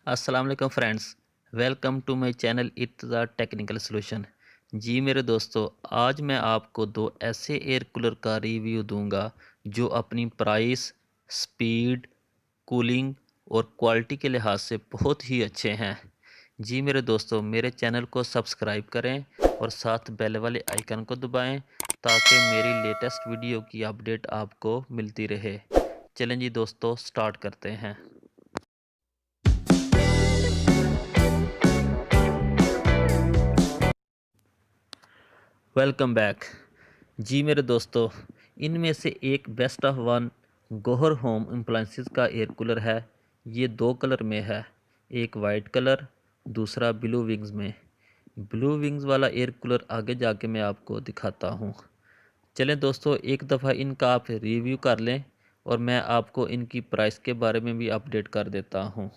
अस्सलाम वालेकुम friends. Welcome to my channel it the technical solution. जी मेरे दोस्तों, आज मैं आपको दो ऐसे एयर कूलर का रिव्यू दूंगा जो अपनी प्राइस, स्पीड, कूलिंग और क्वालिटी के लिहाज से बहुत ही अच्छे हैं। जी मेरे दोस्तों, मेरे चैनल को सब्सक्राइब करें और साथ बेल वाले आइकन को दबाएं ताकि मेरी लेटेस्ट वीडियो की अपडेट आपको मिलती रहे। चलें जी दोस्तों, स्टार्ट करते हैं। Welcome back. जी मेरे दोस्तों, इनमें से एक best of one Gohar home appliances का एयर कूलर है। ये दो कलर में है, एक वाइट कलर, दूसरा ब्लू विंग्स में। ब्लू विंग्स वाला एयर कूलर आगे जाके मैं आपको दिखाता हूँ। चलें दोस्तों, एक दफ़ा इनका आप रिव्यू कर लें और मैं आपको इनकी प्राइस के बारे में भी अपडेट कर देता हूँ।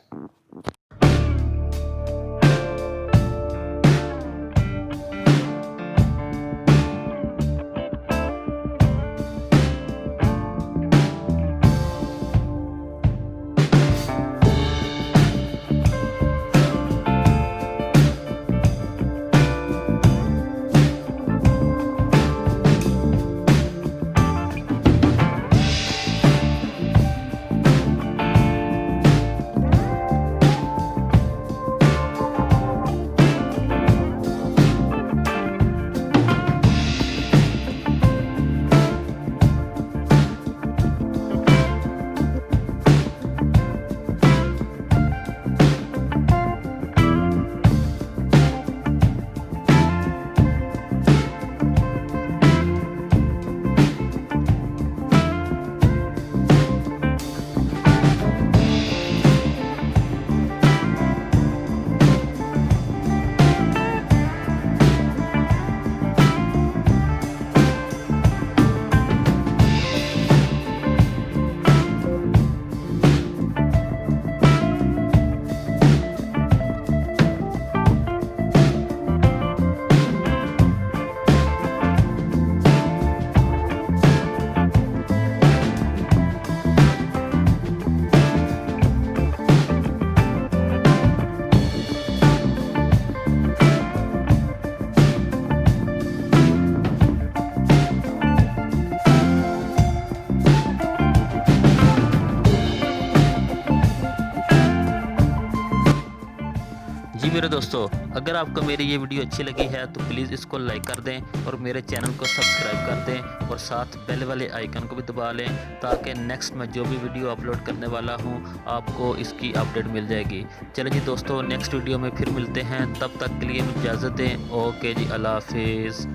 जी मेरे दोस्तों, अगर आपको मेरी ये वीडियो अच्छी लगी है तो प्लीज़ इसको लाइक कर दें और मेरे चैनल को सब्सक्राइब कर दें और साथ बेल वाले आइकन को भी दबा लें ताकि नेक्स्ट मैं जो भी वीडियो अपलोड करने वाला हूँ आपको इसकी अपडेट मिल जाएगी। चलिए जी दोस्तों, नेक्स्ट वीडियो में फिर मिलते हैं। तब तक के लिए इजाज़त दें। ओके जी, अल्लाह हाफिज़।